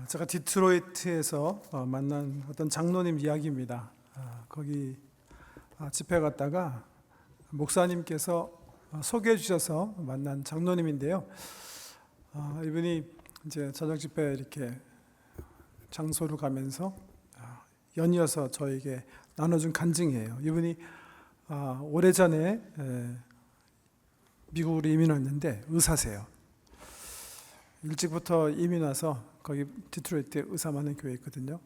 제가 디트로이트에서 만난 어떤 장로님 이야기입니다. 거기 집회 갔다가 목사님께서 소개해 주셔서 만난 장로님인데요. 이분이 이제 저녁 집회 이렇게 장소로 가면서 연이어서 저에게 나눠준 간증이에요. 이분이 오래전에 미국으로 이민 왔는데 의사세요. 일찍부터 이민 와서 거기 디트로이트에 의사 많은 교회 있거든요.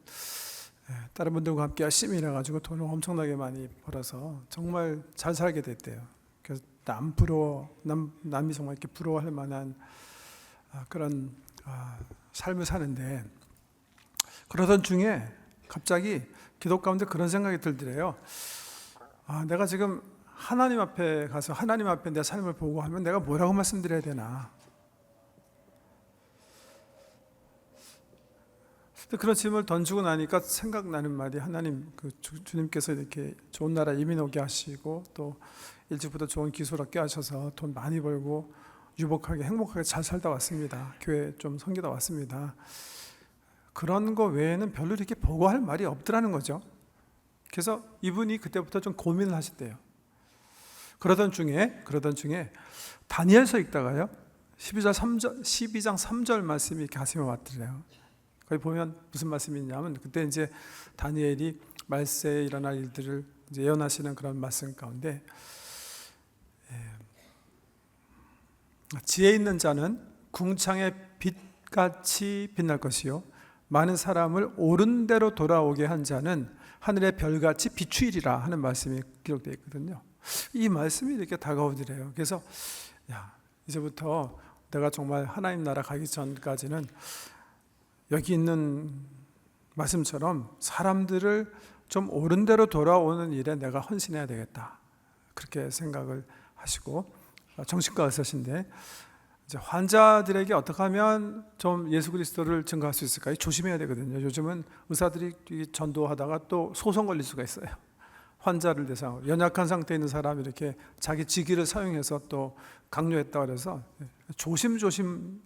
다른 분들과 함께 열심히 일해가지고 돈을 엄청나게 많이 벌어서 정말 잘 살게 됐대요. 그래서 남이 정말 이렇게 부러워할 만한 그런 삶을 사는데, 그러던 중에 갑자기 기도 가운데 그런 생각이 들더래요. 내가 지금 하나님 앞에 가서 하나님 앞에 내 삶을 보고 하면 내가 뭐라고 말씀드려야 되나? 그런 질문을 던지고 나니까 생각나는 말이, 하나님 주님께서 이렇게 좋은 나라 이민 오게 하시고 또 일찍부터 좋은 기술 얻게 하셔서 돈 많이 벌고 유복하게 행복하게 잘 살다 왔습니다. 교회 좀 섬기다 왔습니다. 그런 거 외에는 별로 이렇게 보고할 말이 없더라는 거죠. 그래서 이분이 그때부터 좀 고민을 하셨대요. 그러던 중에 다니엘서 읽다가요 12장 3절 말씀이 이렇게 가슴에 왔더래요. 거기 보면 무슨 말씀이 있냐면, 그때 이제 다니엘이 말세에 일어날 일들을 이제 예언하시는 그런 말씀 가운데, 지혜 있는 자는 궁창의 빛같이 빛날 것이요 많은 사람을 옳은 대로 돌아오게 한 자는 하늘의 별같이 비추이리라 하는 말씀이 기록되어 있거든요. 이 말씀이 이렇게 다가오더래요. 그래서 이제부터 내가 정말 하나님 나라 가기 전까지는 여기 있는 말씀처럼 사람들을 좀 옳은 대로 돌아오는 일에 내가 헌신해야 되겠다, 그렇게 생각을 하시고, 정신과 의사신데 이제 환자들에게 어떻게 하면 좀 예수 그리스도를 증거할 수 있을까 조심해야 되거든요. 요즘은 의사들이 전도하다가 또 소송 걸릴 수가 있어요. 환자를 대상으로 연약한 상태에 있는 사람이 이렇게 자기 직위를 사용해서 또 강요했다고 해서 조심조심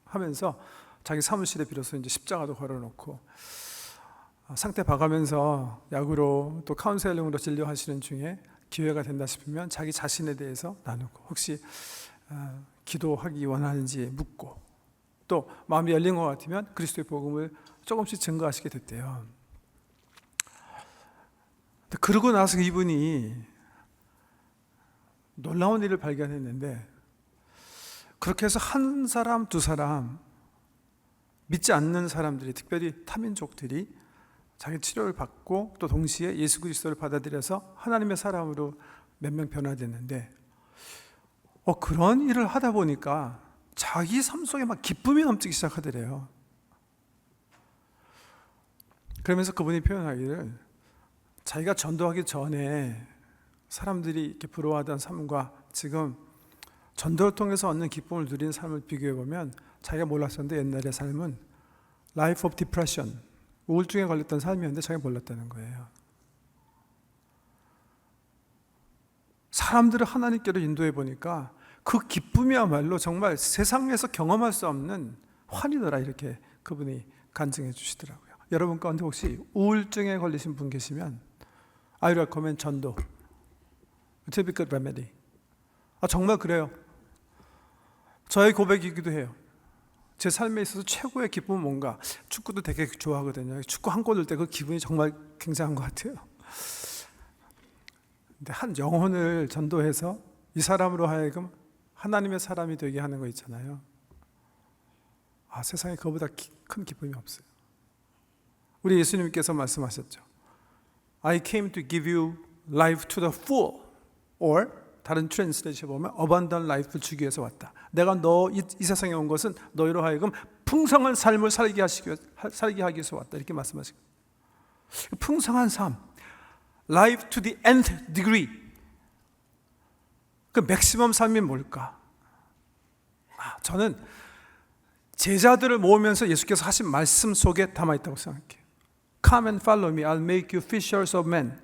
하면서 자기 사무실에 비로소 이제 십자가도 걸어놓고 상태 봐가면서 약으로 또 카운셀링으로 진료하시는 중에 기회가 된다 싶으면 자기 자신에 대해서 나누고, 혹시 기도하기 원하는지 묻고, 또 마음이 열린 것 같으면 그리스도의 복음을 조금씩 증거하시게 됐대요. 그러고 나서 이분이 놀라운 일을 발견했는데, 그렇게 해서 한 사람 두 사람, 믿지 않는 사람들이, 특별히 타민족들이 자기 치료를 받고 또 동시에 예수 그리스도를 받아들여서 하나님의 사람으로 몇 명 변화됐는데, 그런 일을 하다 보니까 자기 삶 속에 막 기쁨이 넘치기 시작하더래요. 그러면서 그분이 표현하기를, 자기가 전도하기 전에 사람들이 이렇게 부러워하던 삶과 지금 전도를 통해서 얻는 기쁨을 누리는 삶을 비교해 보면 자기가 몰랐었는데, 옛날의 삶은 Life of Depression, 우울증에 걸렸던 삶이었는데 자기가 몰랐다는 거예요. 사람들을 하나님께로 인도해 보니까 그 기쁨이야말로 정말 세상에서 경험할 수 없는 환희더라, 이렇게 그분이 간증해 주시더라고요. 여러분 가운데 혹시 우울증에 걸리신 분 계시면 I recommend 전도, typical remedy. 정말 그래요. 저의 고백이기도 해요. 제 삶에 있어서 최고의 기쁨은 뭔가, 축구도 되게 좋아하거든요. 축구 한 골 넣을 때 그 기분이 정말 굉장한 것 같아요. 근데 한 영혼을 전도해서 이 사람으로 하여금 하나님의 사람이 되게 하는 거 있잖아요. 세상에 그거보다 큰 기쁨이 없어요. 우리 예수님께서 말씀하셨죠. I came to give you life to the full, or 다른 트랜스레이션 보면 abundant life를 주기 위해서 왔다. 내가 이 세상에 온 것은 너희로 하여금 풍성한 삶을 살게 하기 위해서 왔다, 이렇게 말씀하시고, 풍성한 삶, life to the nth degree, 그 맥시멈 삶이 뭘까? 저는 제자들을 모으면서 예수께서 하신 말씀 속에 담아있다고 생각해요. Come and follow me, I'll make you fishers of men.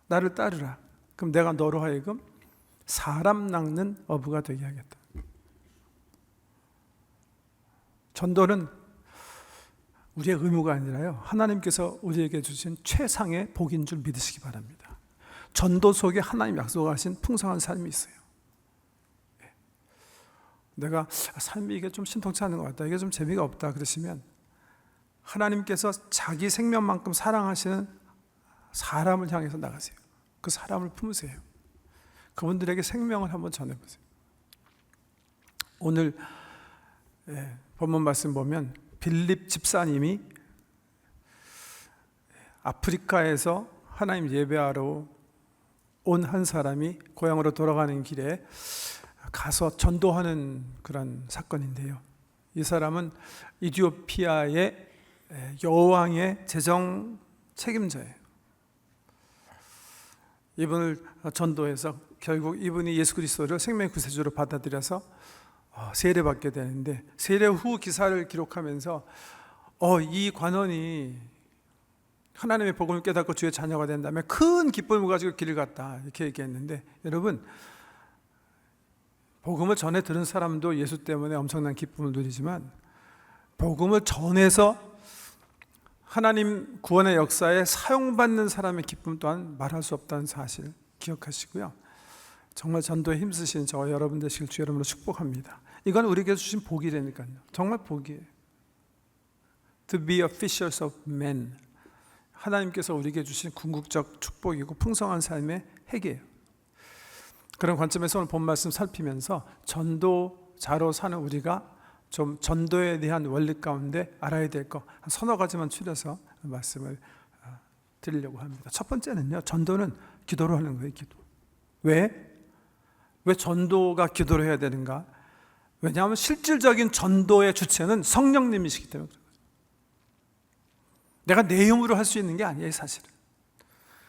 나를 따르라. 그럼 내가 너로 하여금 사람 낚는 어부가 되게 하겠다. 전도는 우리의 의무가 아니라요, 하나님께서 우리에게 주신 최상의 복인 줄 믿으시기 바랍니다. 전도 속에 하나님 약속하신 풍성한 삶이 있어요. 내가 삶이 이게 좀 신통치 않은 것 같다, 이게 좀 재미가 없다 그러시면 하나님께서 자기 생명만큼 사랑하시는 사람을 향해서 나가세요. 그 사람을 품으세요. 그분들에게 생명을 한번 전해보세요. 오늘 본문 말씀 보면 빌립 집사님이 아프리카에서 하나님 예배하러 온 한 사람이 고향으로 돌아가는 길에 가서 전도하는 그런 사건인데요, 이 사람은 이디오피아의 여왕의 재정 책임자예요. 이분을 전도해서 결국 이분이 예수 그리스도를 생명의 구세주로 받아들여서 세례받게 되는데, 세례 후 기사를 기록하면서 이 관원이 하나님의 복음을 깨닫고 주의 자녀가 된다면 큰 기쁨을 가지고 길을 갔다, 이렇게 얘기했는데, 여러분, 복음을 전해 들은 사람도 예수 때문에 엄청난 기쁨을 누리지만 복음을 전해서 하나님 구원의 역사에 사용받는 사람의 기쁨 또한 말할 수 없다는 사실 기억하시고요, 정말 전도에 힘쓰신 저와 여러분 되시길 주 이름으로 축복합니다. 이건 우리에게 주신 복이라니까요. 정말 복이에요. To be a fishers of men, 하나님께서 우리에게 주신 궁극적 축복이고 풍성한 삶의 핵이에요. 그런 관점에서 오늘 본 말씀 살피면서 전도자로 사는 우리가 좀 전도에 대한 원리 가운데 알아야 될 거 한 서너 가지만 추려서 말씀을 드리려고 합니다. 첫 번째는요, 전도는 기도로 하는 거예요. 기도. 왜 전도가 기도로 해야 되는가? 왜냐하면 실질적인 전도의 주체는 성령님이시기 때문에 그래요. 내가 내 힘으로 할 수 있는 게 아니에요. 사실은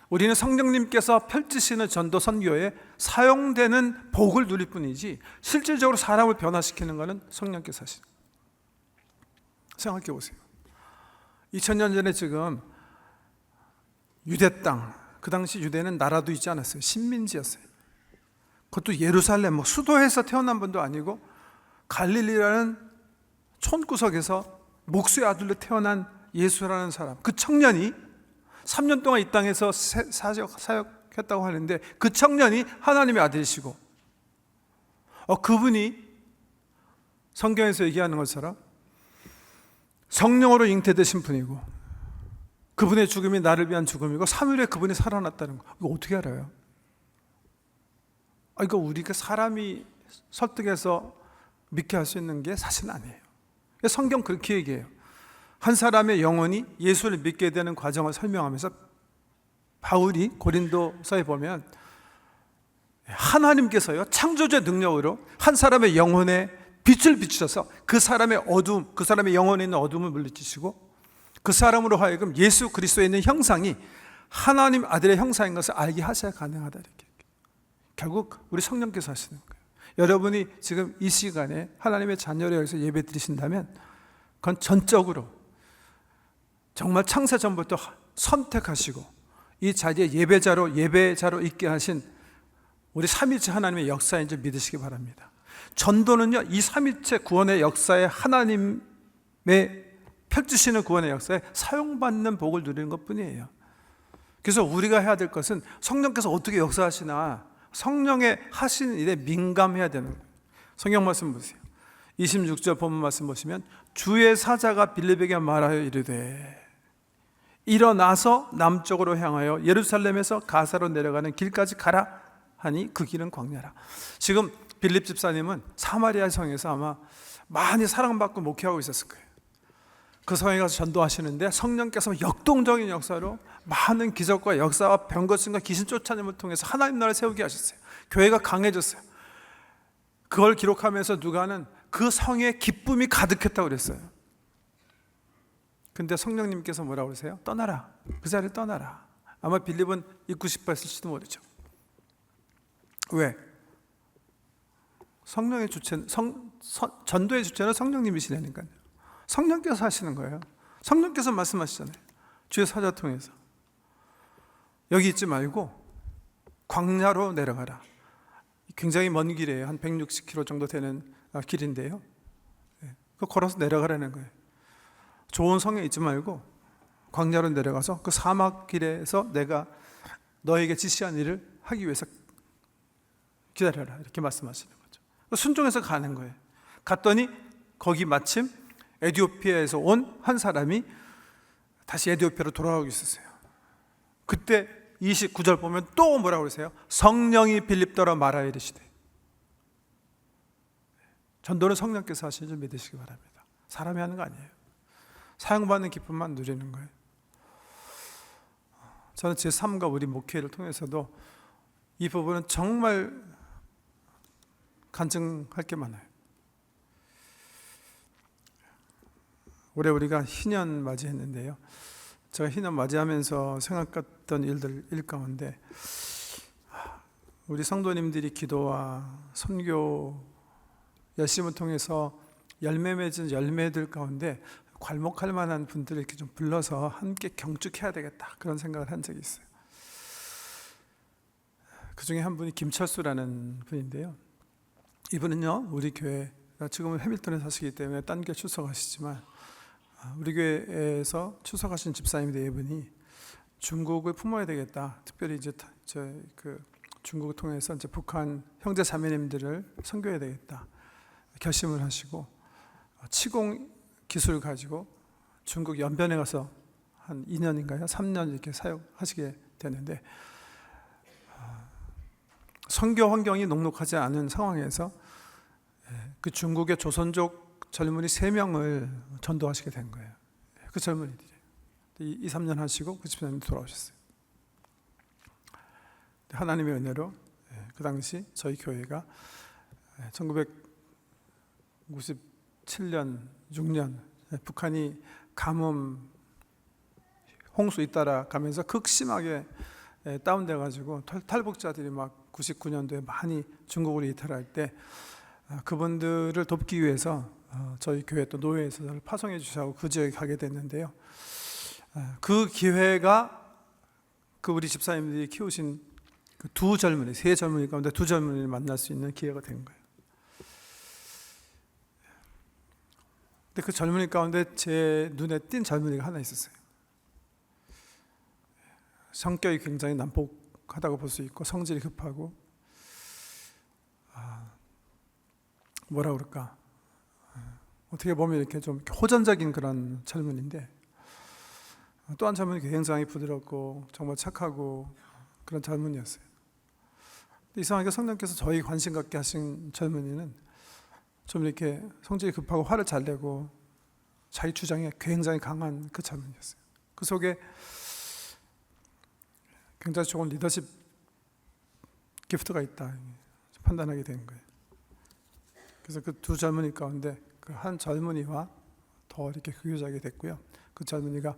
우리는 성령님께서 펼치시는 전도 선교에 사용되는 복을 누릴 뿐이지 실질적으로 사람을 변화시키는 것은 성령께서 하시는 거예요. 생각해 보세요. 2000년 전에 지금 유대 땅, 그 당시 유대는 나라도 있지 않았어요. 식민지였어요. 그것도 예루살렘, 수도에서 태어난 분도 아니고 갈릴리라는 촌구석에서 목수의 아들로 태어난 예수라는 사람, 그 청년이 3년 동안 이 땅에서 사역했다고 하는데, 그 청년이 하나님의 아들이시고 그분이 성경에서 얘기하는 것처럼 성령으로 잉태되신 분이고, 그분의 죽음이 나를 위한 죽음이고 3일에 그분이 살아났다는 거, 이거 어떻게 알아요? 이거 우리가 사람이 설득해서 믿게 할 수 있는 게 사실은 아니에요. 성경 그렇게 얘기해요. 한 사람의 영혼이 예수를 믿게 되는 과정을 설명하면서 바울이 고린도서에 보면 하나님께서요, 창조주의 능력으로 한 사람의 영혼에 빛을 비추셔서 그 사람의 어두움, 그 사람의 영혼에 있는 어둠을 물리치시고 그 사람으로 하여금 예수 그리스도에 있는 형상이 하나님 아들의 형상인 것을 알게 하셔야 가능하다, 이렇게. 결국 우리 성령께서 하시는 거예요. 여러분이 지금 이 시간에 하나님의 자녀로 여기서 예배 드리신다면 그건 전적으로 정말 창세 전부터 선택하시고 이 자리에 예배자로 있게 하신 우리 삼위일체 하나님의 역사인 줄 믿으시기 바랍니다. 전도는요, 이 삼위일체 구원의 역사에 하나님의 펼치시는 구원의 역사에 사용받는 복을 누리는 것뿐이에요. 그래서 우리가 해야 될 것은 성령께서 어떻게 역사하시나, 성령의 하시는 일에 민감해야 되는 거예요. 성경 말씀 보세요. 26절 본문 말씀 보시면 주의 사자가 빌립에게 말하여 이르되 일어나서 남쪽으로 향하여 예루살렘에서 가사로 내려가는 길까지 가라 하니 그 길은 광야라. 지금 빌립 집사님은 사마리아 성에서 아마 많이 사랑받고 목회하고 있었을 거예요. 그 성에 가서 전도하시는데 성령께서 역동적인 역사로 많은 기적과 역사와 병거침과 귀신 쫓아냄을 통해서 하나님 나라를 세우게 하셨어요. 교회가 강해졌어요. 그걸 기록하면서 누가는 그 성에 기쁨이 가득했다고 그랬어요. 근데 성령님께서 뭐라고 그러세요? 떠나라. 그 자리를 떠나라. 아마 빌립은 있고 싶어 했을지도 모르죠. 왜? 성령의 주체는 전도의 주체는 성령님이시라니까요. 성령께서 하시는 거예요. 성령께서 말씀하시잖아요. 주의 사자 통해서 여기 있지 말고 광야로 내려가라. 굉장히 먼 길이에요. 한 160km 정도 되는 길인데요. 걸어서 내려가라는 거예요. 좋은 성에 있지 말고 광야로 내려가서 그 사막길에서 내가 너에게 지시한 일을 하기 위해서 기다려라, 이렇게 말씀하시는 거죠. 순종해서 가는 거예요. 갔더니 거기 마침 에티오피아에서 온 한 사람이 다시 에티오피아로 돌아가고 있었어요. 그때 29절 보면 또 뭐라고 그러세요? 성령이 빌립더라 말하여 이르시되. 전도는 성령께서 하시는 줄 믿으시기 바랍니다. 사람이 하는 거 아니에요. 사용받는 기쁨만 누리는 거예요. 저는 제 삶과 우리 목회를 통해서도 이 부분은 정말 간증할 게 많아요. 올해 우리가 희년 맞이했는데요. 제가 희년 맞이하면서 생각했던 일 가운데 우리 성도님들이 기도와 선교 열심을 통해서 열매 맺은 열매들 가운데 괄목할 만한 분들을 이렇게 좀 불러서 함께 경축해야 되겠다, 그런 생각을 한 적이 있어요. 그 중에 한 분이 김철수라는 분인데요. 이분은요, 우리 교회, 지금은 해밀턴에 사시기 때문에 딴 교회 출석하시지만 우리 교회에서 출석하신 집사님 네 분이 중국을 품어야 되겠다. 특별히 이제 중국을 통해서 이제 북한 형제 자매님들을 선교해야 되겠다 결심을 하시고 치공 기술을 가지고 중국 연변에 가서 한 2년인가요? 3년 이렇게 사역하시게 되는데, 선교 환경이 녹록하지 않은 상황에서 그 중국의 조선족 젊은이 3명을 전도하시게 된 거예요. 그 젊은이들이 2, 3년 하시고 그 집사님이 돌아오셨어요. 하나님의 은혜로 그 당시 저희 교회가 1997년, 6년 북한이 가뭄, 홍수 잇따라 가면서 극심하게 다운돼가지고 탈북자들이 막 99년도에 많이 중국으로 이탈할 때 그분들을 돕기 위해서 저희 교회 또 노회에서 저를 파송해 주셔서 그 지역에 가게 됐는데요. 그 기회가 그 우리 집사님들이 키우신 그 두 젊은이, 세 젊은이 가운데 두 젊은이를 만날 수 있는 기회가 된 거예요. 근데 그 젊은이 가운데 제 눈에 띈 젊은이가 하나 있었어요. 성격이 굉장히 난폭하다고 볼 수 있고 성질이 급하고 뭐라 그럴까, 어떻게 보면 이렇게 좀 호전적인 그런 젊은이인데, 또 한 젊은이 굉장히 부드럽고 정말 착하고 그런 젊은이였어요. 이상하게 성령께서 저희 관심 갖게 하신 젊은이는 좀 이렇게 성질이 급하고 화를 잘 내고 자기 주장에 굉장히 강한 그 젊은이였어요. 그 속에 굉장히 좋은 리더십 기프트가 있다 판단하게 된 거예요. 그래서 그 두 젊은이 가운데 그 한 젊은이와 더 이렇게 교제하게 됐고요. 그 젊은이가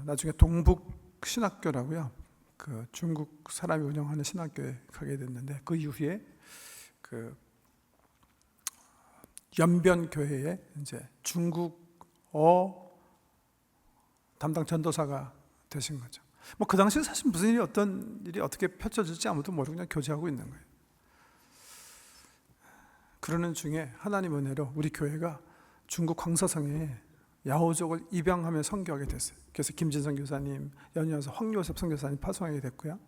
나중에 동북 신학교라고요, 그 중국 사람이 운영하는 신학교에 가게 됐는데, 그 이후에 그 연변 교회에 이제 중국어 담당 전도사가 되신 거죠. 뭐 그 당시에 사실 무슨 일이 어떤 일이 어떻게 펼쳐질지 아무도 모르고 그냥 교제하고 있는 거예요. 그러는 중에 하나님 은혜로 우리 교회가 중국 광서성에 야오족을 입양하며 선교하게 됐어요. 그래서 김진성 교사님, 연이어서 황요셉 선교사님 파송하게 됐고요.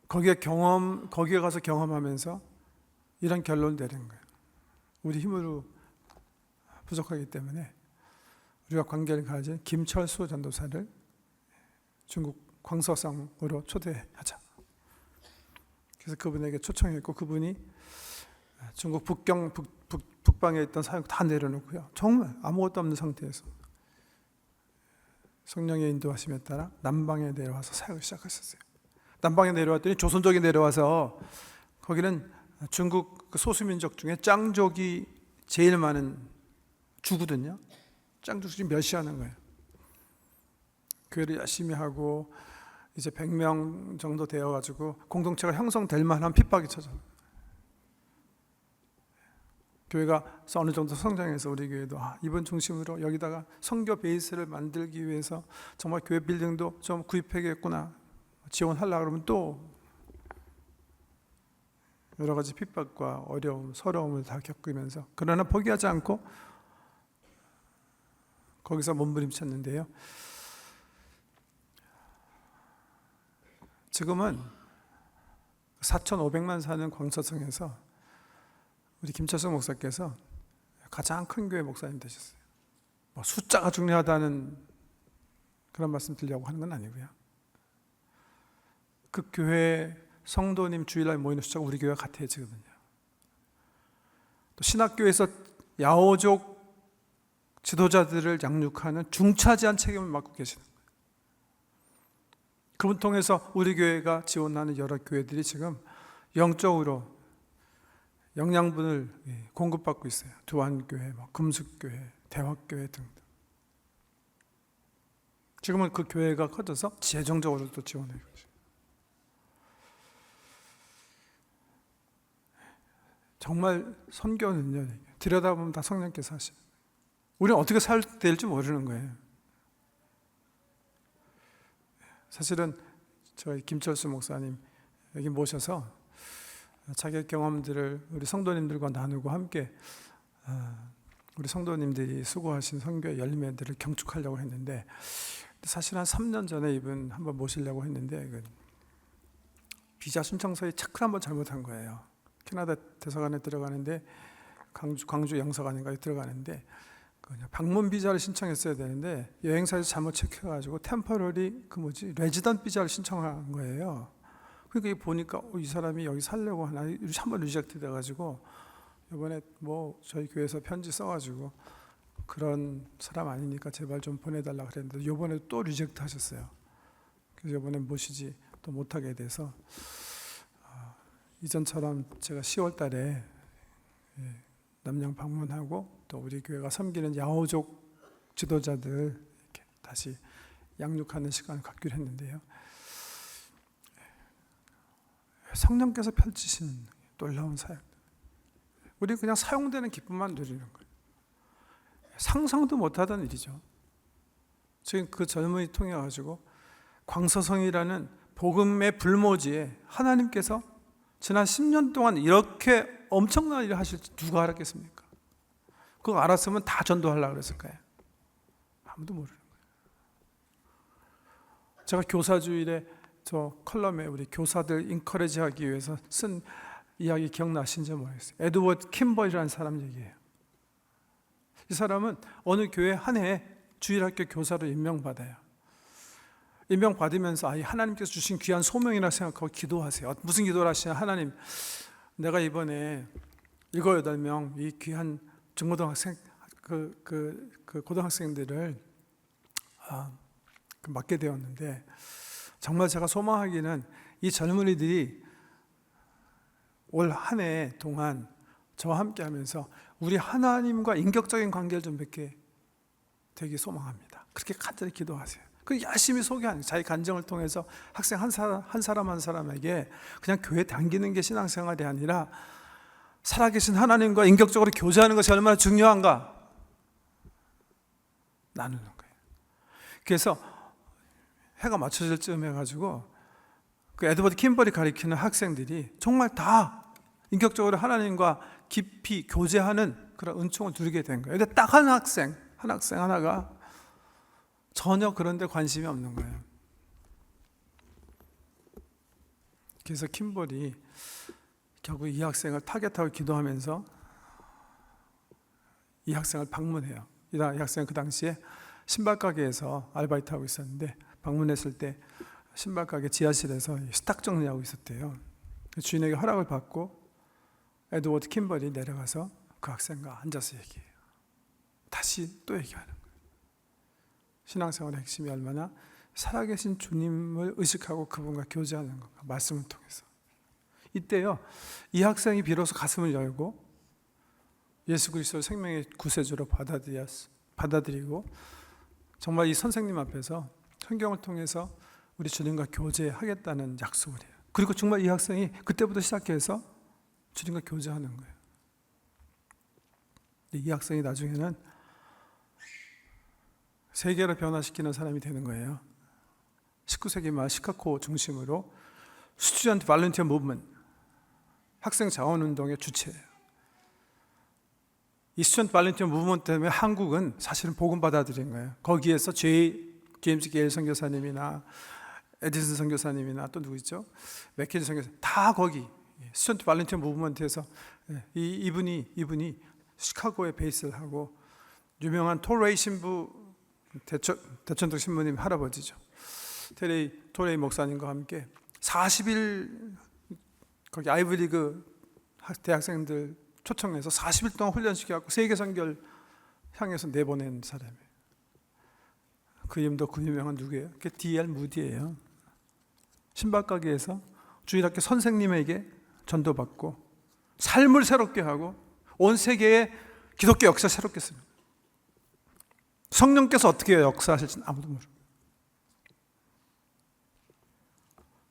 거기에 가서 경험하면서 이런 결론을 내린 거예요. 우리 힘으로 부족하기 때문에 우리가 관계를 가진 김철수 전도사를 중국 광서성으로 초대하자. 그래서 그분에게 초청했고, 그분이 중국 북방에 있던 사역 다 내려놓고요, 정말 아무것도 없는 상태에서 성령의 인도하심에 따라 남방에 내려와서 사역을 시작하셨어요. 남방에 내려왔더니 조선족이 내려와서, 거기는 중국 소수민족 중에 짱족이 제일 많은 주거든요. 짱족이 멸시하는 거예요. 교회를 열심히 하고 이제 100명 정도 되어가지고 공동체가 형성될 만한 핍박이 쳐져. 교회가 어느 정도 성장해서 우리 교회도 이번 중심으로 여기다가 선교 베이스를 만들기 위해서 정말 교회 빌딩도 좀 구입해야겠구나, 지원하려고 그러면 또 여러 가지 핍박과 어려움, 서러움을 다 겪으면서, 그러나 포기하지 않고 거기서 몸부림쳤는데요. 지금은 4,500만 사는 광서성에서 우리 김철성 목사께서 가장 큰 교회 목사님 되셨어요. 뭐 숫자가 중요하다는 그런 말씀 드리려고 하는 건 아니고요. 그 교회 성도님 주일날 모이는 숫자가 우리 교회가 같아지거든요. 또 신학교에서 야오족 지도자들을 양육하는 중차지한 책임을 맡고 계시는 거예요. 그분 통해서 우리 교회가 지원하는 여러 교회들이 지금 영적으로 영양분을 공급받고 있어요. 두안교회, 금숙교회, 대화교회 등등. 지금은 그 교회가 커져서 재정적으로도 지원해요. 정말 선교는요, 들여다보면 다 성령께서 하시는 거예요. 우리는 어떻게 살아야 될지 모르는 거예요. 사실은 저희 김철수 목사님 여기 모셔서 자기 경험들을 우리 성도님들과 나누고 함께 우리 성도님들이 수고하신 선교의 열매들을 경축하려고 했는데, 사실 한 3년 전에 이분 한번 모시려고 했는데 비자 신청서에 체크를 한번 잘못한 거예요. 캐나다 대사관에 들어가는데 광주 영사관인가에 들어가는데 방문 비자를 신청했어야 되는데 여행사에서 잘못 체크해가지고 템퍼러리 레지던트 비자를 신청한 거예요. 그러니까 보니까 이 사람이 여기 살려고 하나 한번 리젝트 돼가지고 이번에 뭐 저희 교회에서 편지 써가지고 그런 사람 아니니까 제발 좀 보내달라 그랬는데 이번에 또 리젝트 하셨어요. 그래서 이번에 모시지 또 못하게 돼서 이전처럼 제가 10월 달에 남양 방문하고 또 우리 교회가 섬기는 야오족 지도자들 이렇게 다시 양육하는 시간을 갖기로 했는데요. 성령께서 펼치신 놀라운 사역, 우리 그냥 사용되는 기쁨만 누리는 거예요. 상상도 못하던 일이죠. 지금 그 젊은이 통해 가지고 광서성이라는 복음의 불모지에 하나님께서 지난 10년 동안 이렇게 엄청난 일을 하실지 누가 알았겠습니까? 그거 알았으면 다 전도하려고 그랬을 거예요. 아무도 모르는 거예요. 제가 교사주일에 저 컬럼에 우리 교사들 인커리지하기 위해서 쓴 이야기 기억나신지 모르겠어요. 에드워드 킴벌이라는 사람 얘기예요. 이 사람은 어느 교회 한 해 주일학교 교사로 임명받아요. 임명받으면서 하나님께서 주신 귀한 소명이라 생각하고 기도하세요. 무슨 기도를 하시냐? 하나님, 내가 이번에 7, 8명 이 귀한 중고등학생 고등학생들을 맡게 되었는데, 정말 제가 소망하기는 이 젊은이들이 올 한 해 동안 저와 함께 하면서 우리 하나님과 인격적인 관계를 좀 맺게 되기 소망합니다. 그렇게 간절히 기도하세요. 그 열심히 소개하는 자기 간증을 통해서 학생 한 사람에게 그냥 교회 다니는 게 신앙생활이 아니라 살아계신 하나님과 인격적으로 교제하는 것이 얼마나 중요한가 나누는 거예요. 그래서 해가 맞춰질 쯤 해가지고 그 에드워드 킴벌이 가리키는 학생들이 정말 다 인격적으로 하나님과 깊이 교제하는 그런 은총을 누리게 된 거예요. 근데 딱 한 학생 하나가 전혀 그런 데 관심이 없는 거예요. 그래서 킴벌이 결국 이 학생을 타겟하고 기도하면서 이 학생을 방문해요. 이 학생은 그 당시에 신발가게에서 알바이트하고 있었는데 방문했을 때 신발가게 지하실에서 스탁 정리하고 있었대요. 주인에게 허락을 받고 에드워드 킴벌이 내려가서 그 학생과 앉아서 얘기해요. 다시 또 얘기하는 거예요. 신앙생활의 핵심이 얼마나 살아계신 주님을 의식하고 그분과 교제하는 건가, 말씀을 통해서. 이때요, 이 학생이 비로소 가슴을 열고 예수 그리스도를 생명의 구세주로 받아들이고 정말 이 선생님 앞에서 성경을 통해서 우리 주님과 교제하겠다는 약속을 해요. 그리고 정말 이 학생이 그때부터 시작해서 주님과 교제하는 거예요. 이 학생이 나중에는 세계를 변화시키는 사람이 되는 거예요. 19세기 말 시카고 중심으로 스튜던트 발런티어 무브먼트, 학생 자원운동의 주체예요. 이 스튜던트 발런티어 무브먼트 때문에 한국은 사실은 복음 받아들인 거예요. 거기에서 제임스 게일 선교사님이나 에디슨 선교사님이나 또 누구 있죠? 맥케지 선교사 다 거기 스튜던트 발런티어 무브먼트에서 이분이 시카고에 베이스를 하고 유명한 토레이 신부 대천동 신부님 할아버지죠. 토레이 목사님과 함께 40일 거기 아이브리그 대학생들 초청해서 40일 동안 훈련시켜갖고 세계 선교를 향해서 내보낸 사람이에요. 그 이름도 그 유명한 누구예요? 그게 D.L. 무디예요. 신발가게에서 주일학교 선생님에게 전도받고 삶을 새롭게 하고 온 세계에 기독교 역사 새롭게 씁니다. 성령께서 어떻게 역사하실지는 아무도 모르고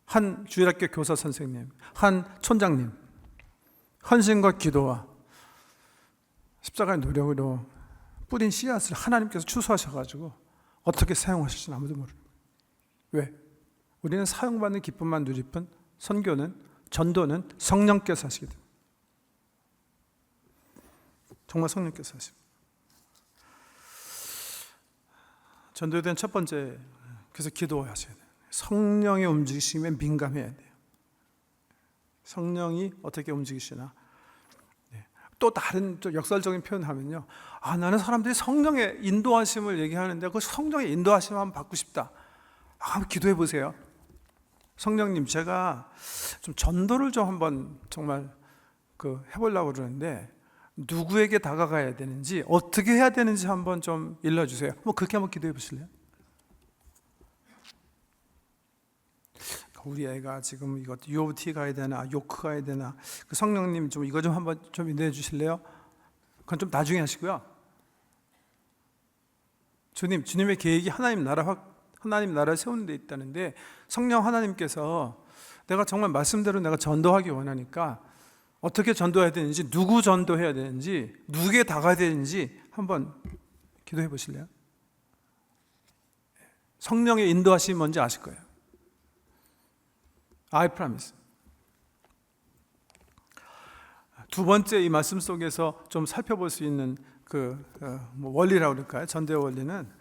한 주일학교 교사 선생님, 한 촌장님 헌신과 기도와 십자가의 노력으로 뿌린 씨앗을 하나님께서 추수하셔가지고 어떻게 사용하실지는 아무도 모르고 왜? 우리는 사용받는 기쁨만 누릴 뿐 선교는 전도는 성령께서 하시게 됩니다. 정말 성령께서 하십니다. 전도에 대한 첫 번째, 그래서 기도하셔야 돼요. 성령의 움직이심에 민감해야 돼요. 성령이 어떻게 움직이시나. 또 다른 또 역설적인 표현을 하면요, 나는 사람들이 성령의 인도하심을 얘기하는데 그 성령의 인도하심을 한번 받고 싶다. 한번 기도해 보세요. 성령님, 제가 좀 전도를 좀 한번 정말 해보려고 그러는데 누구에게 다가가야 되는지 어떻게 해야 되는지 한번 좀 일러주세요. 그렇게 한번 기도해 보실래요? 우리 애가 지금 이거 UOT 가야 되나 요크 가야 되나 그 성령님 좀 이거 좀 한번 좀 인도해 주실래요? 그건 좀 나중에 하시고요. 주님의 계획이 하나님 나라를 세우는 데 있다는데 성령 하나님께서 내가 정말 말씀대로 내가 전도하기 원하니까 어떻게 전도해야 되는지, 누구 전도해야 되는지, 누구에게 다가야 되는지 한번 기도해 보실래요? 성령의 인도하심이 뭔지 아실 거예요. I promise. 두 번째 이 말씀 속에서 좀 살펴볼 수 있는 원리라고 그럴까요? 전도의 원리는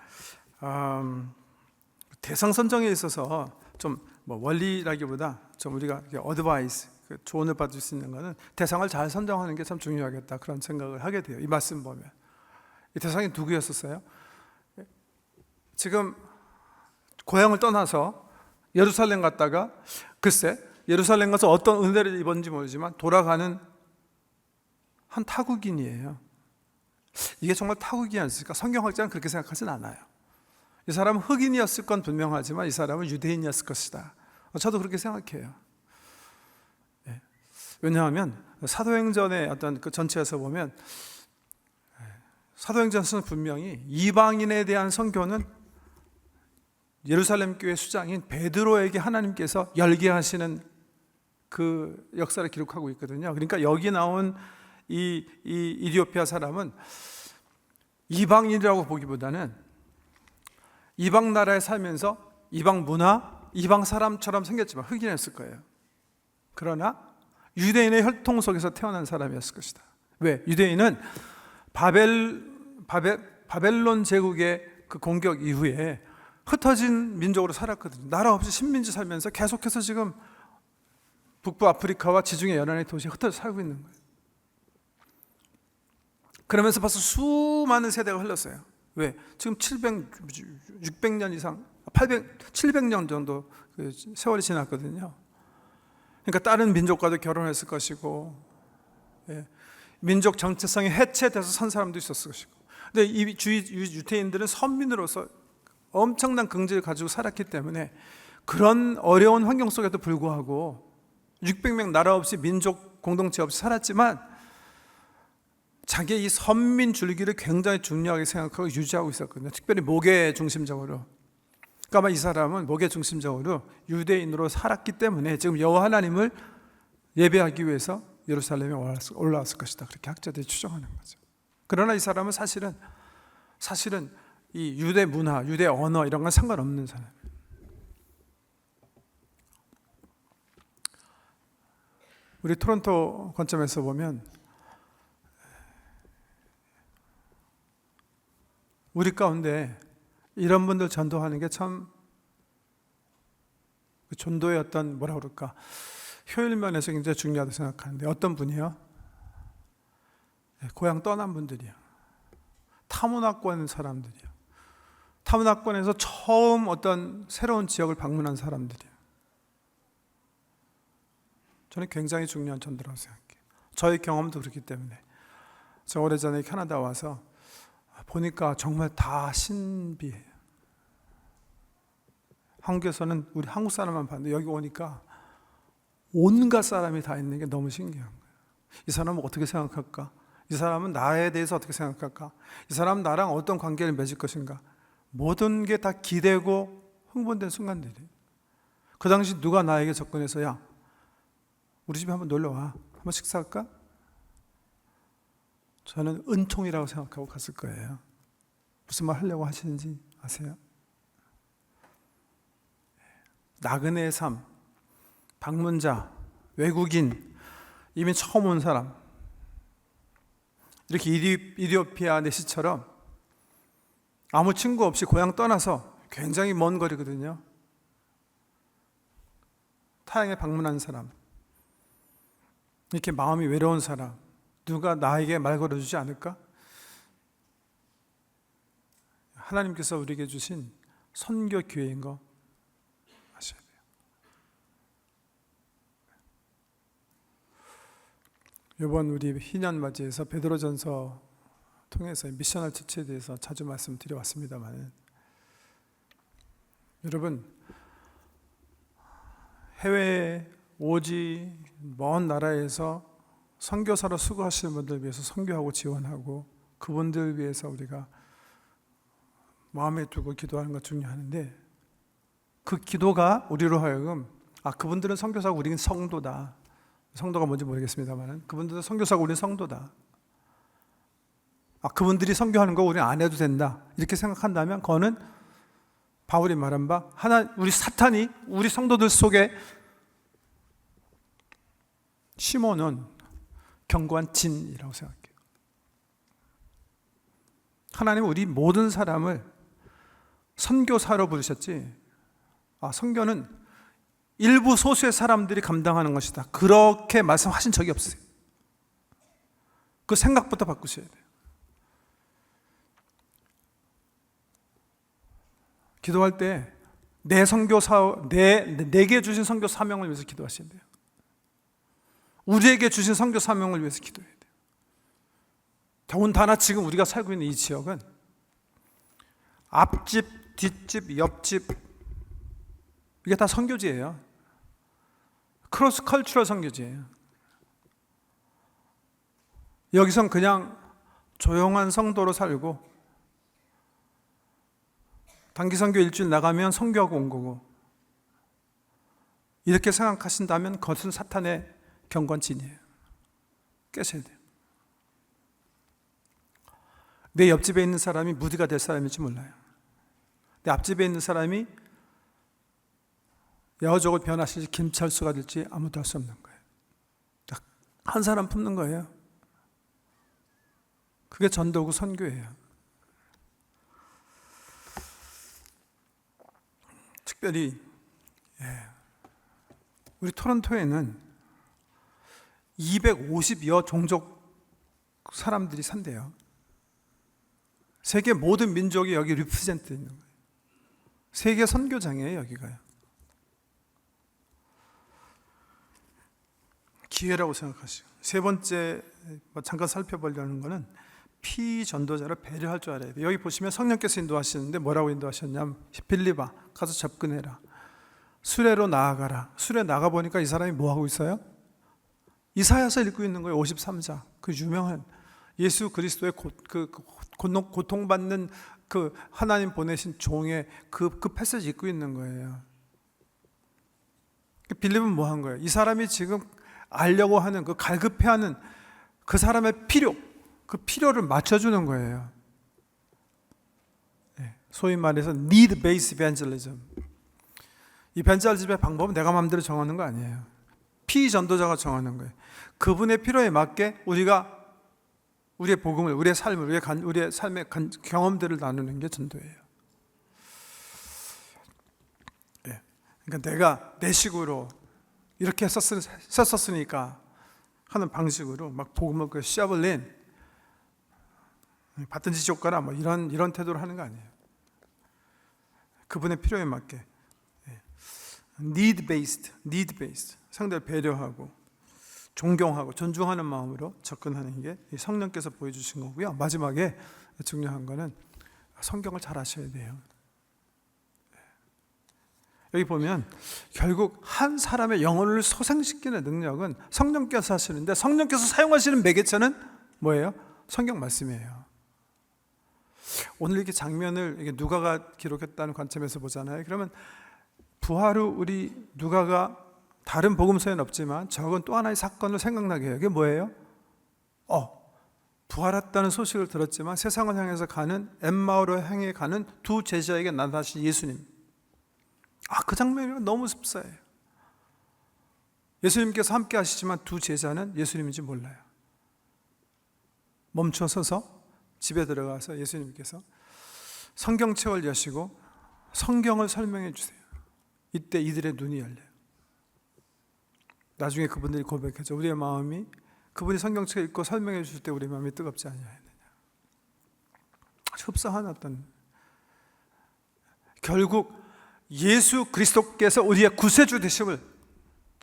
대상 선정에 있어서 좀 원리라기보다 좀 우리가 어드바이스, 조언을 받을 수 있는 것은 대상을 잘 선정하는 게 참 중요하겠다 그런 생각을 하게 돼요. 이 말씀 보면 이 대상이 누구였었어요? 지금 고향을 떠나서 예루살렘 갔다가 글쎄 예루살렘 가서 어떤 은혜를 입었는지 모르지만 돌아가는 한 타국인이에요. 이게 정말 타국이었을까? 성경학자는 그렇게 생각하진 않아요. 이 사람은 흑인이었을 건 분명하지만 이 사람은 유대인이었을 것이다. 저도 그렇게 생각해요. 왜냐하면 사도행전의 어떤 그 전체에서 보면 사도행전에서는 분명히 이방인에 대한 선교는 예루살렘 교회 수장인 베드로에게 하나님께서 열게 하시는 그 역사를 기록하고 있거든요. 그러니까 여기 나온 이 이디오피아 사람은 이방인이라고 보기보다는 이방 나라에 살면서 이방 문화, 이방 사람처럼 생겼지만 흑인이었을 거예요. 그러나 유대인의 혈통 속에서 태어난 사람이었을 것이다. 왜? 유대인은 바벨론 제국의 그 공격 이후에 흩어진 민족으로 살았거든요. 나라 없이 식민지 살면서 계속해서 지금 북부 아프리카와 지중해 연안의 도시에 흩어져 살고 있는 거예요. 그러면서 벌써 수많은 세대가 흘렀어요. 왜? 지금 600년 이상, 700년 정도 세월이 지났거든요. 그러니까 다른 민족과도 결혼했을 것이고, 민족 정체성이 해체돼서 산 사람도 있었을 것이고. 근데 이 유태인들은 선민으로서 엄청난 긍지를 가지고 살았기 때문에 그런 어려운 환경 속에도 불구하고 600명 나라 없이 민족 공동체 없이 살았지만 자기의 이 선민 줄기를 굉장히 중요하게 생각하고 유지하고 있었거든요. 특별히 목회 중심적으로. 그러니까 이 사람은 목회 중심적으로 유대인으로 살았기 때문에 지금 여호와 하나님을 예배하기 위해서 예루살렘에 올라왔을 것이다. 그렇게 학자들이 추정하는 거죠. 그러나 이 사람은 사실은 이 유대 문화, 유대 언어 이런 건 상관없는 사람이에요. 우리 토론토 관점에서 보면 우리 가운데 이런 분들 전도하는 게 참 전도의 어떤 뭐라 그럴까 효율 면에서 굉장히 중요하다고 생각하는데, 어떤 분이요? 고향 떠난 분들이요. 타문화권 사람들이요. 타문화권에서 처음 어떤 새로운 지역을 방문한 사람들이요. 저는 굉장히 중요한 전도라고 생각해요. 저의 경험도 그렇기 때문에. 저 오래전에 캐나다 와서 보니까 정말 다 신비해요. 한국에서는 우리 한국 사람만 봤는데 여기 오니까 온갖 사람이 다 있는 게 너무 신기한 거예요. 이 사람은 어떻게 생각할까? 이 사람은 나에 대해서 어떻게 생각할까? 이 사람은 나랑 어떤 관계를 맺을 것인가? 모든 게 다 기대고 흥분된 순간들이에요. 그 당시 누가 나에게 접근해서 야, 우리 집에 한번 놀러 와. 한번 식사할까? 저는 은총이라고 생각하고 갔을 거예요. 무슨 말 하려고 하시는지 아세요? 나그네의 삶, 방문자, 외국인, 이미 처음 온 사람, 이렇게 이디오피아 내시처럼 아무 친구 없이 고향 떠나서 굉장히 먼 거리거든요. 타향에 방문한 사람, 이렇게 마음이 외로운 사람, 누가 나에게 말 걸어주지 않을까? 하나님께서 우리에게 주신 선교 기회인 거 아셔야 돼요. 이번 우리 희년 맞이에서 베드로전서 통해서 미셔널 처치에 대해서 자주 말씀드려왔습니다만, 여러분 해외에 오지 먼 나라에서 선교사로 수고하시는 분들 위해서 선교하고 지원하고 그분들 위해서 우리가 마음에 두고 기도하는 것 중요한데, 그 기도가 우리로 하여금 그분들은 선교사고 우리는 성도다. 성도가 뭔지 모르겠습니다만 그분들은 선교사고 우리는 성도다. 그분들이 선교하는 거 우리는 안 해도 된다. 이렇게 생각한다면 그거는 바울이 말한 바 우리 사탄이 우리 성도들 속에 심어놓은 견고한 진이라고 생각해요. 하나님은 우리 모든 사람을 선교사로 부르셨지, 선교는 일부 소수의 사람들이 감당하는 것이다, 그렇게 말씀하신 적이 없어요. 그 생각부터 바꾸셔야 돼요. 기도할 때 내 선교사, 내게 주신 선교 사명을 위해서 기도하셔야 돼요. 우리에게 주신 선교 사명을 위해서 기도해야 돼요. 더군다나 지금 우리가 살고 있는 이 지역은 앞집, 뒷집, 옆집, 이게 다 선교지예요. 크로스 컬처럴 선교지예요. 여기선 그냥 조용한 성도로 살고 단기 선교 일주일 나가면 선교하고 온 거고, 이렇게 생각하신다면 그것은 사탄의 경건진이에요. 깨셔야 돼요. 내 옆집에 있는 사람이 무디가 될 사람일지 몰라요. 내 앞집에 있는 사람이 여호족을 변화시킬 김철수가 될지 아무도 알 수 없는 거예요. 딱 한 사람 품는 거예요. 그게 전도고 선교예요. 특별히 우리 토론토에는 250여 종족 사람들이 산대요. 세계 모든 민족이 여기 리프레젠트 있는 거예요. 세계 선교장이에요, 여기가요. 기회라고 생각하시고, 세 번째 잠깐 살펴보려는 거는 피전도자를 배려할 줄 알아야 돼요. 여기 보시면 성령께서 인도하시는데 뭐라고 인도하셨냐면, 빌립아 가서 접근해라, 수레로 나아가라. 수레 나가보니까 이 사람이 뭐하고 있어요? 이사야서 읽고 있는 거예요. 53장, 그 유명한 예수 그리스도의 고통받는 그 하나님 보내신 종의 그 패시지 읽고 있는 거예요. 빌립은 뭐 한 거예요? 이 사람이 지금 알려고 하는 그 갈급해하는 그 사람의 필요, 그 필요를 맞춰주는 거예요. 소위 말해서 need based evangelism. 이벤젤리즘의 방법은 내가 마음대로 정하는 거 아니에요. 피전도자가 정하는 거예요. 그분의 필요에 맞게 우리가 우리의 복음을, 우리의 삶을, 우리의 삶의 경험들을 나누는 게 전도예요. 예. 그러니까 내가 내 식으로 이렇게 썼으니까 하는 방식으로 막 복음을 그 샤블린 받든지 쫓거나 뭐 이런 태도로 하는 거 아니에요. 그분의 필요에 맞게 need based 상대를 배려하고 존경하고 존중하는 마음으로 접근하는 게 성령께서 보여주신 거고요. 마지막에 중요한 거는 성경을 잘 아셔야 돼요. 여기 보면 결국 한 사람의 영혼을 소생시키는 능력은 성령께서 하시는데, 성령께서 사용하시는 매개체는 뭐예요? 성경 말씀이에요. 오늘 이렇게 장면을 이게 누가가 기록했다는 관점에서 보잖아요. 그러면 부활 후 우리 누가가 다른 복음서에는 없지만 적은 또 하나의 사건을 생각나게 해요. 그게 뭐예요? 부활했다는 소식을 들었지만 세상을 향해서 가는 엠마오로 향해 가는 두 제자에게 나타나신 예수님. 그 장면이 너무 습사해요. 예수님께서 함께 하시지만 두 제자는 예수님인지 몰라요. 멈춰 서서 집에 들어가서 예수님께서 성경책을 여시고 성경을 설명해 주세요. 이때 이들의 눈이 열려요. 나중에 그분들이 고백하죠. 우리의 마음이 그분이 성경책을 읽고 설명해 주실 때 우리 마음이 뜨겁지 않냐. 흡사한 어떤, 결국 예수 그리스도께서 우리의 구세주 되심을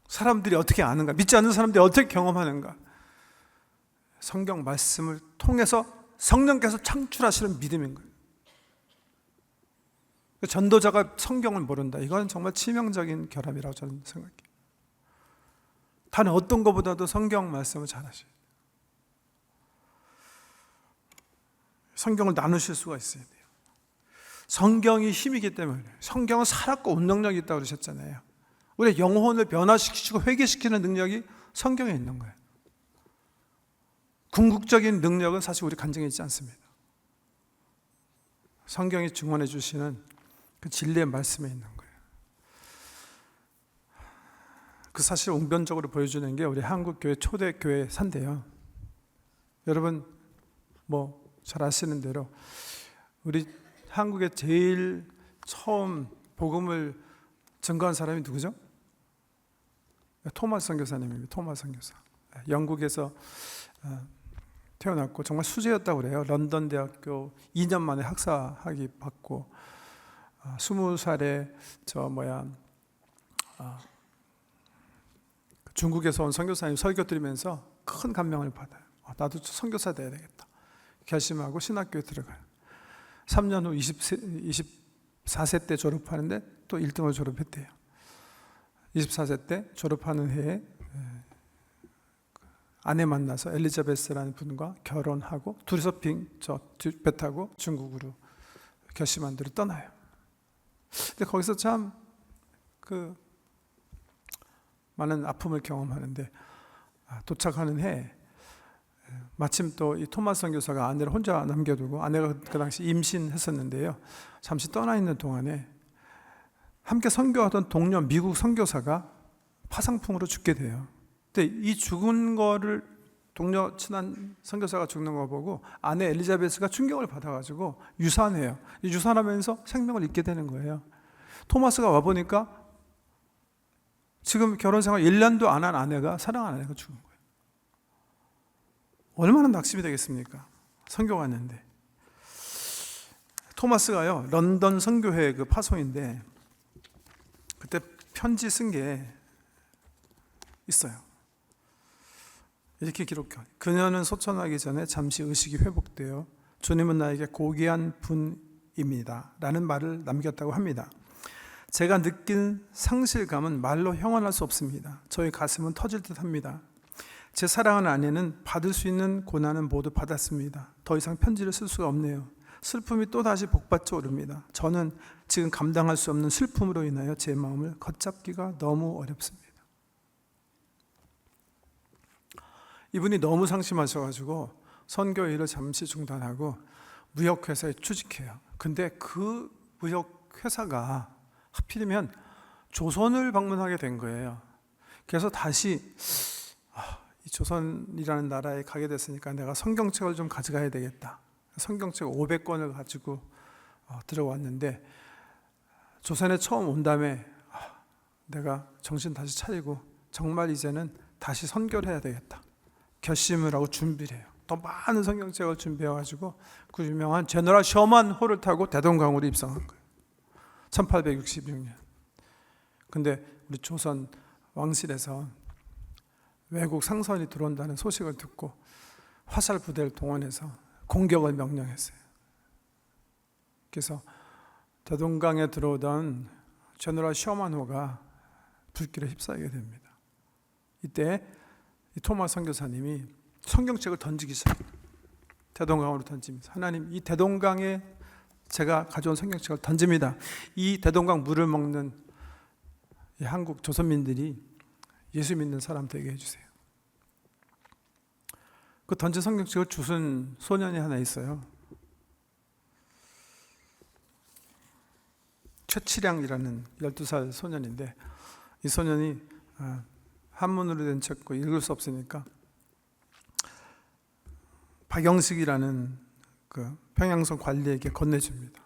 사람들이 어떻게 아는가, 믿지 않는 사람들이 어떻게 경험하는가, 성경 말씀을 통해서 성령께서 창출하시는 믿음인 거예요. 전도자가 성경을 모른다, 이건 정말 치명적인 결함이라고 저는 생각해요. 단 어떤 것보다도 성경 말씀을 잘 하셔야 돼요. 성경을 나누실 수가 있어야 돼요. 성경이 힘이기 때문에, 성경은 살았고 운동력이 있다고 그러셨잖아요. 우리의 영혼을 변화시키고 회개시키는 능력이 성경에 있는 거예요. 궁극적인 능력은 사실 우리 간증에 있지 않습니다. 성경이 증언해 주시는 그 진리의 말씀에 있는 거예요. 그 사실 웅변적으로 보여주는 게 우리 한국교회 초대교회 산대요. 여러분 뭐 잘 아시는 대로 우리 한국에 제일 처음 복음을 증거한 사람이 누구죠? 토마스 선교사님입니다. 토마스 선교사. 영국에서 태어났고 정말 수재였다고 그래요. 런던 대학교 2년 만에 학사학위 받고 20살에 중국에서 온 선교사님 설교 들으면서 큰 감명을 받아요. 나도 선교사 돼야 되겠다 결심하고 신학교에 들어가요. 3년 후 24세 때 졸업하는데 또 1등을 졸업했대요. 24세 때 졸업하는 해에 아내 만나서 엘리자베스라는 분과 결혼하고 둘이서 배 타고 중국으로 결심한 대로 떠나요. 근데 거기서 참 많은 아픔을 경험하는데 도착하는 해 마침 또 이 토마스 선교사가 아내를 혼자 남겨두고, 아내가 그 당시 임신했었는데요, 잠시 떠나 있는 동안에 함께 선교하던 동료 미국 선교사가 파상풍으로 죽게 돼요. 근데 이 죽은 거를 동료 친한 선교사가 죽는 거 보고 아내 엘리자베스가 충격을 받아가지고 유산해요. 유산하면서 생명을 잃게 되는 거예요. 토마스가 와보니까 지금 결혼생활 1년도 안 한 아내가, 사랑하는 아내가 죽은 거예요. 얼마나 낙심이 되겠습니까? 선교 갔는데. 토마스가요, 런던 선교회 그 파송인데 그때 편지 쓴 게 있어요. 이렇게 기록해요. 그녀는 소천하기 전에 잠시 의식이 회복되어 주님은 나에게 고귀한 분입니다 라는 말을 남겼다고 합니다. 제가 느낀 상실감은 말로 형언할 수 없습니다. 저희 가슴은 터질 듯 합니다. 제 사랑하는 아내는 받을 수 있는 고난은 모두 받았습니다. 더 이상 편지를 쓸 수가 없네요. 슬픔이 또다시 복받쳐 오릅니다. 저는 지금 감당할 수 없는 슬픔으로 인하여 제 마음을 걷잡기가 너무 어렵습니다. 이분이 너무 상심하셔가지고 선교 일을 잠시 중단하고 무역회사에 취직해요. 근데 그 무역회사가 하필이면 조선을 방문하게 된 거예요. 그래서 다시 조선이라는 나라에 가게 됐으니까 내가 성경책을 좀 가져가야 되겠다. 성경책 500권을 가지고 들어왔는데, 조선에 처음 온 다음에 내가 정신 다시 차리고 정말 이제는 다시 선교를 해야 되겠다 결심을 하고 준비를 해요. 더 많은 성경책을 준비해가지고 그 유명한 제너럴 셔먼 호를 타고 대동강으로 입성한 거예요. 1866년. 근데 우리 조선 왕실에서 외국 상선이 들어온다는 소식을 듣고 화살 부대를 동원해서 공격을 명령했어요. 그래서 대동강에 들어오던 제너럴 셔먼호가 불길에 휩싸이게 됩니다. 이때 이 토마스 선교사님이 성경책을 던지기 시작해요. 대동강으로 던집니다. 하나님, 이 대동강에 제가 가져온 성경책을 던집니다. 이 대동강 물을 먹는 이 한국 조선민들이 예수 믿는 사람 되게 해주세요. 그 던진 성경책을 주순 소년이 하나 있어요. 최치량이라는 12살 소년인데, 이 소년이 한문으로 된 책고 읽을 수 없으니까 박영식이라는 그 평양성 관리에게 건네줍니다.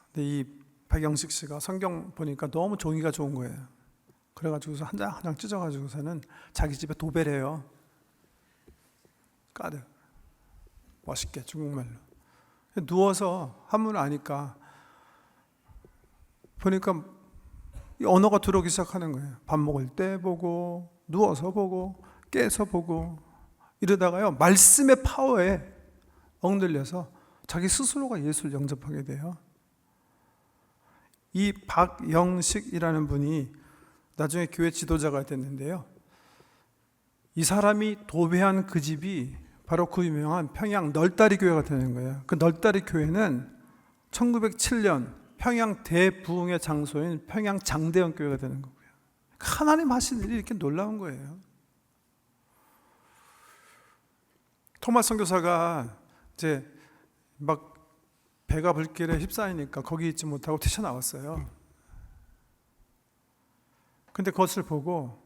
근데 이 박영식 씨가 성경 보니까 너무 종이가 좋은 거예요. 그래가지고서 한 장 한 장 찢어가지고서는 자기 집에 도배를 해요. 까득 멋있게 중국말로. 누워서 한문을 아니까 보니까 이 언어가 들어오기 시작하는 거예요. 밥 먹을 때 보고, 누워서 보고, 깨서 보고, 이러다가요 말씀의 파워에 억눌려서 자기 스스로가 예수를 영접하게 돼요. 이 박영식이라는 분이 나중에 교회 지도자가 됐는데요, 이 사람이 도배한 그 집이 바로 그 유명한 평양 널다리 교회가 되는 거예요. 그 널다리 교회는 1907년 평양 대부흥의 장소인 평양 장대현 교회가 되는 거고요. 하나님 하신 일이 이렇게 놀라운 거예요. 토마스 선교사가 이제 막 배가 불길에 휩싸이니까 거기 있지 못하고 튀쳐나왔어요. 근데 그것을 보고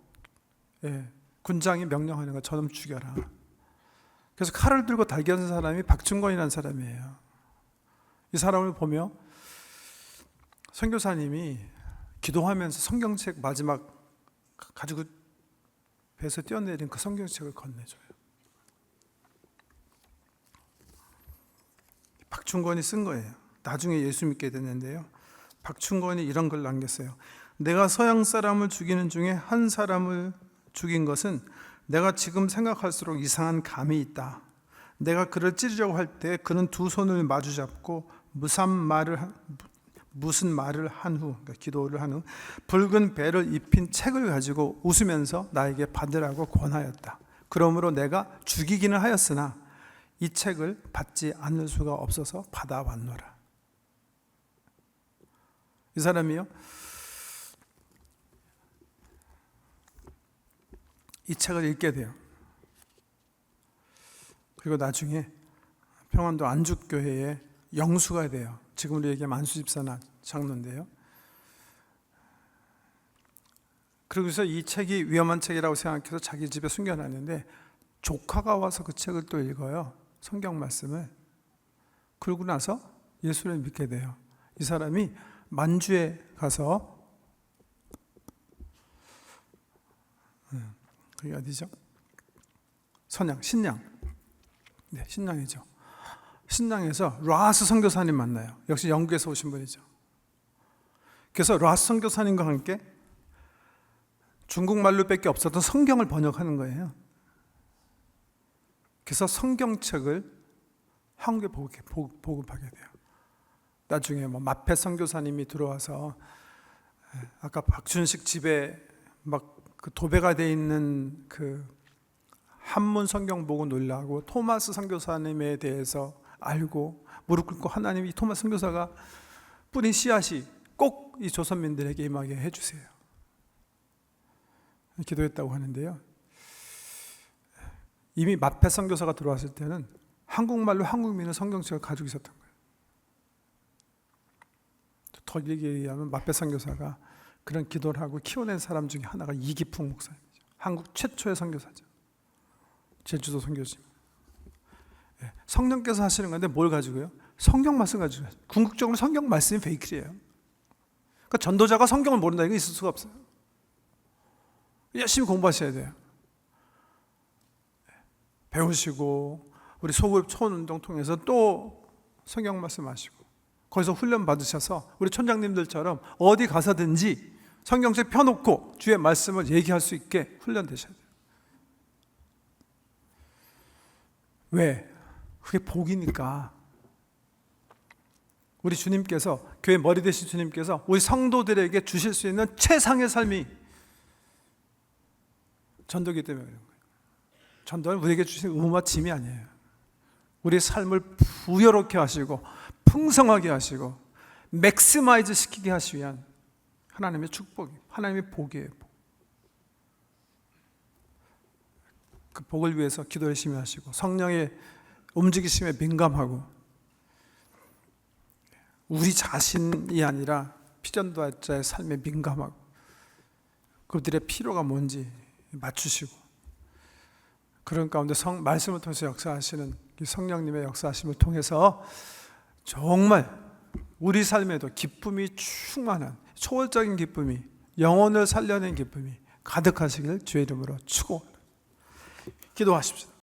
군장이 명령하는 거, 저놈 죽여라. 그래서 칼을 들고 달겨든 사람이 박충권이라는 사람이에요. 이 사람을 보며 선교사님이 기도하면서 성경책 마지막 가지고 배에서 뛰어내린 그 성경책을 건네줘요. 박충권이 쓴 거예요. 나중에 예수 믿게 됐는데요, 박충권이 이런 걸 남겼어요. 내가 서양 사람을 죽이는 중에 한 사람을 죽인 것은 내가 지금 생각할수록 이상한 감이 있다. 내가 그를 찌르려고 할 때 그는 두 손을 마주 잡고 무슨 말을 한 후, 그러니까 기도를 한 후 붉은 배를 입힌 책을 가지고 웃으면서 나에게 받으라고 권하였다. 그러므로 내가 죽이기는 하였으나 이 책을 받지 않을 수가 없어서 받아왔노라. 이 사람이요, 이 책을 읽게 돼요. 그리고 나중에 평안도 안죽교회의 영수가 돼요. 지금 우리 얘기하면 안수집사나 장로인데요. 그러고서 이 책이 위험한 책이라고 생각해서 자기 집에 숨겨놨는데, 조카가 와서 그 책을 또 읽어요. 성경 말씀을. 그러고 나서 예수를 믿게 돼요. 이 사람이 만주에 가서, 그게 어디죠? 신양. 네, 신양이죠. 신양에서 라스 선교사님 만나요. 역시 영국에서 오신 분이죠. 그래서 라스 선교사님과 함께 중국말로밖에 없었던 성경을 번역하는 거예요. 그래서 성경책을 한국에 보급하게 돼요. 나중에 마페 선교사님이 들어와서 아까 박준식 집에 막 그 도배가 돼 있는 그 한문 성경 보고 놀라고 토마스 선교사님에 대해서 알고 무릎 꿇고 하나님이 이 토마스 선교사가 뿌린 씨앗이 꼭 이 조선민들에게 임하게 해주세요. 기도했다고 하는데요. 이미 마페 선교사가 들어왔을 때는 한국말로 한국민은 성경책을 가지고 있었던 거예요. 더 얘기하면 마페 선교사가 그런 기도를 하고 키워낸 사람 중에 하나가 이기풍 목사님이죠. 한국 최초의 선교사죠. 제주도 선교지. 성령께서 하시는 건데 뭘 가지고요? 성경 말씀 가지고. 궁극적으로 성경 말씀이 베이클이에요. 그러니까 전도자가 성경을 모른다 이거 있을 수가 없어요. 열심히 공부하셔야 돼요. 배우시고 우리 소그룹 초운동 통해서 또 성경 말씀 하시고 거기서 훈련 받으셔서 우리 촌장님들처럼 어디 가서든지 성경책 펴놓고 주의 말씀을 얘기할 수 있게 훈련되셔야 돼요. 왜? 그게 복이니까. 우리 주님께서, 교회 머리 되신 주님께서 우리 성도들에게 주실 수 있는 최상의 삶이 전도기 때문에 그런 거예요. 전도는 우리에게 주신 의무와 짐이 아니에요. 우리의 삶을 부여롭게 하시고 풍성하게 하시고 맥시마이즈 시키게 하시기 위한 하나님의 축복이, 하나님의 복이에요. 그 복을 위해서 기도 열심히 하시고 성령의 움직이심에 민감하고 우리 자신이 아니라 피전도자의 삶에 민감하고 그들의 필요가 뭔지 맞추시고 그런 가운데 말씀을 통해서 역사하시는 이 성령님의 역사하심을 통해서 정말 우리 삶에도 기쁨이 충만한 초월적인 기쁨이, 영혼을 살려낸 기쁨이 가득하시길 주의 이름으로 축원합니다. 기도하십시오.